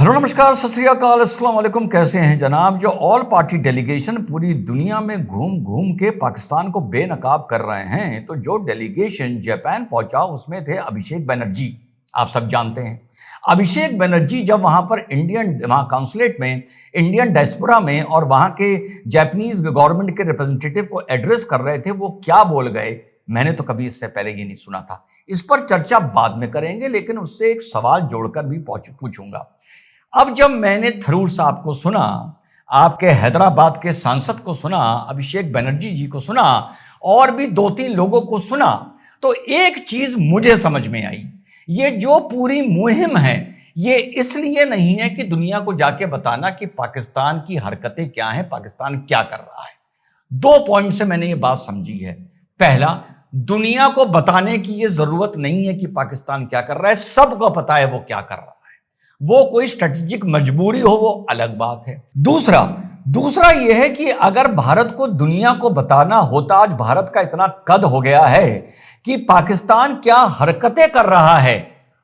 Hello नमस्कार सत श्री अकाल अस्सलाम वालेकुम। कैसे हैं जनाब। जो ऑल पार्टी डेलीगेशन पूरी दुनिया में घूम घूम के पाकिस्तान को बेनकाब कर रहे हैं, तो जो डेलीगेशन जापान पहुंचा उसमें थे अभिषेक बनर्जी। आप सब जानते हैं अभिषेक बनर्जी जब वहां पर वहां काउंसलेट में इंडियन डायस्पोरा में और वहां के जापानीज गवर्नमेंट के रिप्रेजेंटेटिव को एड्रेस कर रहे थे, वो क्या बोल गए, मैंने तो कभी इससे पहले ये नहीं सुना था। इस पर चर्चा बाद में करेंगे, लेकिन उससे एक सवाल जोड़कर भी पूछूंगा। अब जब मैंने थरूर साहब को सुना, आपके हैदराबाद के सांसद को सुना, अभिषेक बनर्जी जी को सुना और भी 2-3 लोगों को सुना, तो एक चीज मुझे समझ में आई। ये जो पूरी मुहिम है, ये इसलिए नहीं है कि दुनिया को जाके बताना कि पाकिस्तान की हरकतें क्या हैं, पाकिस्तान क्या कर रहा है। 2 पॉइंट से मैंने ये बात समझी है। पहला, दुनिया को बताने की ये जरूरत नहीं है कि पाकिस्तान क्या कर रहा है, सबको पता है वो क्या कर रहा है। वो कोई स्ट्रेटेजिक मजबूरी हो वो अलग बात है। दूसरा यह है कि अगर भारत को दुनिया को बताना होता, आज भारत का इतना कद हो गया है कि पाकिस्तान क्या हरकतें कर रहा है,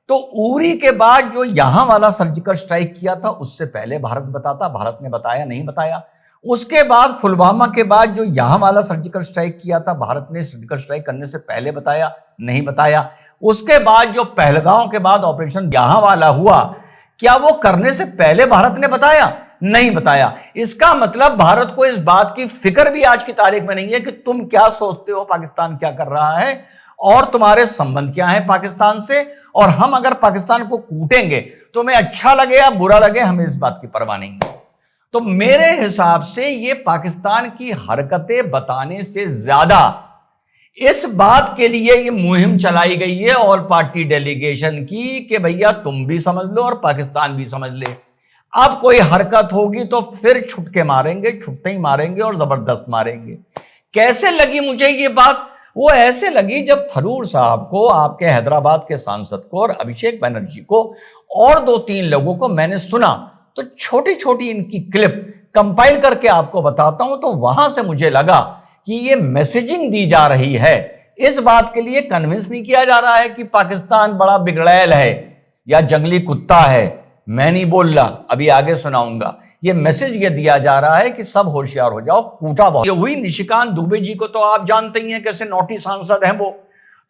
तो उरी के बाद जो यहां वाला सर्जिकल स्ट्राइक किया था उससे पहले भारत बताता। भारत ने बताया नहीं बताया। उसके बाद पुलवामा के बाद जो यहां वाला सर्जिकल स्ट्राइक किया था, भारत ने सर्जिकल स्ट्राइक करने से पहले बताया नहीं बताया। उसके बाद जो पहलगांव के बाद ऑपरेशन यहां वाला हुआ, क्या वो करने से पहले भारत ने बताया नहीं बताया। इसका मतलब भारत को इस बात की फिक्र भी आज की तारीख में नहीं है कि तुम क्या सोचते हो, पाकिस्तान क्या कर रहा है और तुम्हारे संबंध क्या है पाकिस्तान से, और हम अगर पाकिस्तान को कूटेंगे तुम्हें अच्छा लगे या बुरा लगे, हमें इस बात की परवाह नहीं है। तो मेरे हिसाब से ये पाकिस्तान की हरकतें बताने से ज्यादा इस बात के लिए ये मुहिम चलाई गई है ऑल पार्टी डेलीगेशन की कि भैया तुम भी समझ लो और पाकिस्तान भी समझ ले। अब कोई हरकत होगी तो फिर छुटके मारेंगे, छुट्टे ही मारेंगे और जबरदस्त मारेंगे। कैसे लगी मुझे ये बात? वो ऐसे लगी जब थरूर साहब को, आपके हैदराबाद के सांसद को और अभिषेक बनर्जी को और 2-3 लोगों को मैंने सुना, तो छोटी छोटी इनकी क्लिप कंपाइल करके आपको बताता हूं। तो वहां से मुझे लगा कि ये मैसेजिंग दी जा रही है, इस बात के लिए कन्विंस नहीं किया जा रहा है कि पाकिस्तान बड़ा बिगड़ैल है या जंगली कुत्ता है। मैं नहीं बोल रहा, अभी आगे सुनाऊंगा। ये मैसेज ये दिया जा रहा है कि सब होशियार हो जाओ, कूटा बहुत। ये हुई निशिकांत दुबे जी को तो आप जानते ही हैं कैसे नौटी सांसद हैं वो।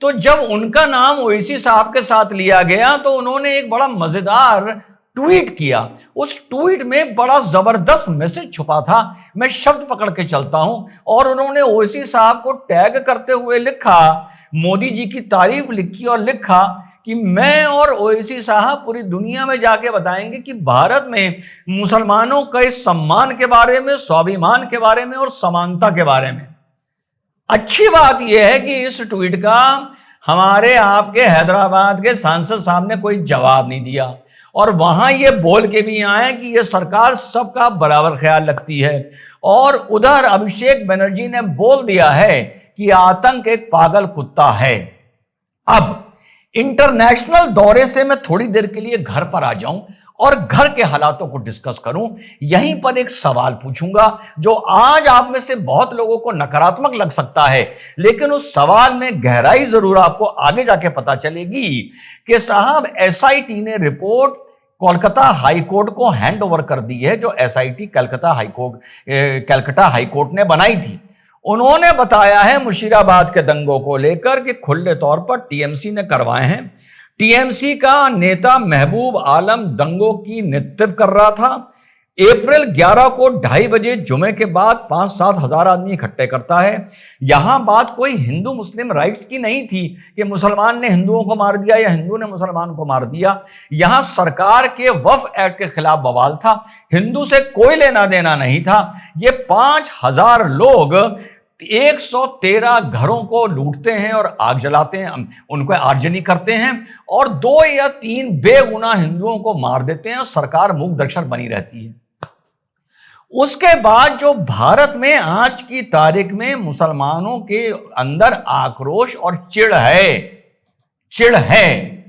तो जब उनका नाम ओवैसी साहब के साथ लिया गया तो उन्होंने एक बड़ा मजेदार ट्वीट किया। उस ट्वीट में बड़ा जबरदस्त मैसेज छुपा था। मैं शब्द पकड़ के चलता हूं, और उन्होंने ओवैसी साहब को टैग करते हुए लिखा, मोदी जी की तारीफ लिखी और लिखा कि मैं और ओवैसी साहब पूरी दुनिया में जाके बताएंगे कि भारत में मुसलमानों के सम्मान के बारे में, स्वाभिमान के बारे में और समानता के बारे में। अच्छी बात यह है कि इस ट्वीट का हमारे आपके हैदराबाद के सांसद साहब ने कोई जवाब नहीं दिया, और वहां ये बोल के भी आए कि ये सरकार सबका बराबर ख्याल रखती है। और उधर अभिषेक बनर्जी ने बोल दिया है कि आतंक एक पागल कुत्ता है। अब इंटरनेशनल दौरे से मैं थोड़ी देर के लिए घर पर आ जाऊं और घर के हालातों को डिस्कस करूं। यहीं पर एक सवाल पूछूंगा जो आज आप में से बहुत लोगों को नकारात्मक लग सकता है, लेकिन उस सवाल में गहराई जरूर आपको आगे जाके पता चलेगी कि साहब एसआईटी ने रिपोर्ट कोलकाता हाईकोर्ट को हैंड ओवर कर दी है, जो एसआईटी कलकत्ता हाईकोर्ट ने बनाई थी। उन्होंने बताया है मुशीराबाद के दंगों को लेकर कि खुले तौर पर टीएमसी ने करवाए हैं। टीएमसी का नेता महबूब आलम दंगों की नेतृत्व कर रहा था। अप्रैल 11 को 2:30 बजे जुमे के बाद 5-7 हजार आदमी इकट्ठे करता है। यहां बात कोई हिंदू मुस्लिम राइट्स की नहीं थी कि मुसलमान ने हिंदुओं को मार दिया या हिंदू ने मुसलमान को मार दिया। यहां सरकार के वक्फ एक्ट के खिलाफ बवाल था, हिंदू से कोई लेना देना नहीं था। ये 5000 लोग 113 घरों को लूटते हैं और आग जलाते हैं, उनको आगजनी करते हैं, और 2 या 3 बेगुनाह हिंदुओं को मार देते हैं और सरकार मूक दर्शक बनी रहती है। उसके बाद जो भारत में आज की तारीख में मुसलमानों के अंदर आक्रोश और चिढ़ है,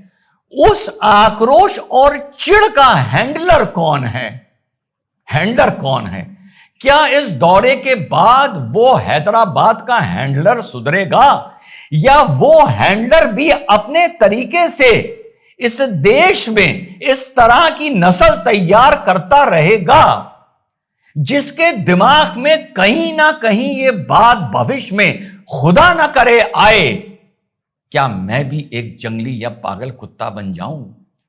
उस आक्रोश और चिढ़ का हैंडलर कौन है? क्या इस दौरे के बाद वो हैदराबाद का हैंडलर सुधरेगा, या वो हैंडलर भी अपने तरीके से इस देश में इस तरह की नस्ल तैयार करता रहेगा जिसके दिमाग में कहीं ना कहीं ये बात भविष्य में खुदा ना करे आए, क्या मैं भी एक जंगली या पागल कुत्ता बन जाऊं?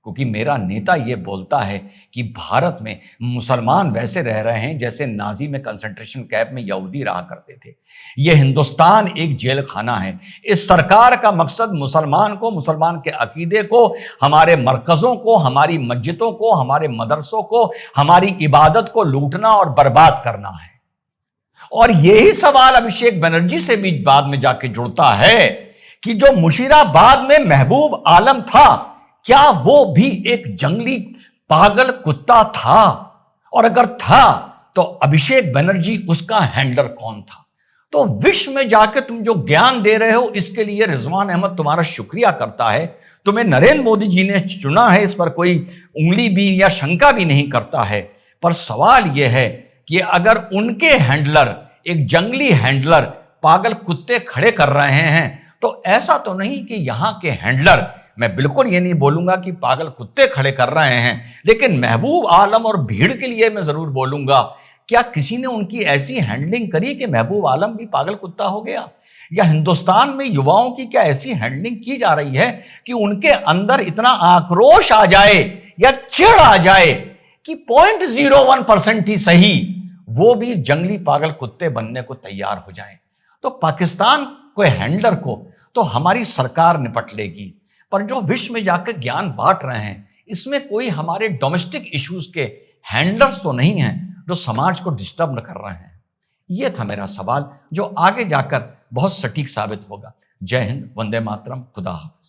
क्योंकि मेरा नेता ये बोलता है कि भारत में मुसलमान वैसे रह रहे हैं जैसे नाजी में कंसंट्रेशन कैंप में यहूदी रहा करते थे। यह हिंदुस्तान एक जेल खाना है। इस सरकार का मकसद मुसलमान को, मुसलमान के अकीदे को, हमारे मरकजों को, हमारी मस्जिदों को, हमारे मदरसों को, हमारी इबादत को लूटना और बर्बाद करना है। और यही सवाल अभिषेक बनर्जी से भी बाद में जाके जुड़ता है कि जो मुशीराबाद में महबूब आलम था, क्या वो भी एक जंगली पागल कुत्ता था? और अगर था तो अभिषेक बनर्जी उसका हैंडलर कौन था? तो विश्व में जाके तुम जो ज्ञान दे रहे हो, इसके लिए रिजवान अहमद तुम्हारा शुक्रिया करता है। तुम्हें नरेंद्र मोदी जी ने चुना है, इस पर कोई उंगली भी या शंका भी नहीं करता है। पर सवाल यह है कि अगर उनके हैंडलर एक जंगली हैंडलर पागल कुत्ते खड़े कर रहे हैं, तो ऐसा तो नहीं कि यहां के हैंडलर, मैं बिल्कुल ये नहीं बोलूंगा कि पागल कुत्ते खड़े कर रहे हैं, लेकिन महबूब आलम और भीड़ के लिए मैं जरूर बोलूंगा, क्या किसी ने उनकी ऐसी हैंडलिंग करी कि महबूब आलम भी पागल कुत्ता हो गया? या हिंदुस्तान में युवाओं की क्या ऐसी हैंडलिंग की जा रही है कि उनके अंदर इतना आक्रोश आ जाए या चिढ़ आ जाए कि 0.01% ही सही, वो भी जंगली पागल कुत्ते बनने को तैयार हो जाएं? तो पाकिस्तान को हैंडलर को तो हमारी सरकार निपट लेगी, पर जो विश्व में जाकर ज्ञान बांट रहे हैं, इसमें कोई हमारे डोमेस्टिक इश्यूज के हैंडलर्स तो नहीं हैं जो समाज को डिस्टर्ब न कर रहे हैं। यह था मेरा सवाल, जो आगे जाकर बहुत सटीक साबित होगा। जय हिंद, वंदे मातरम, खुदा हाफिज।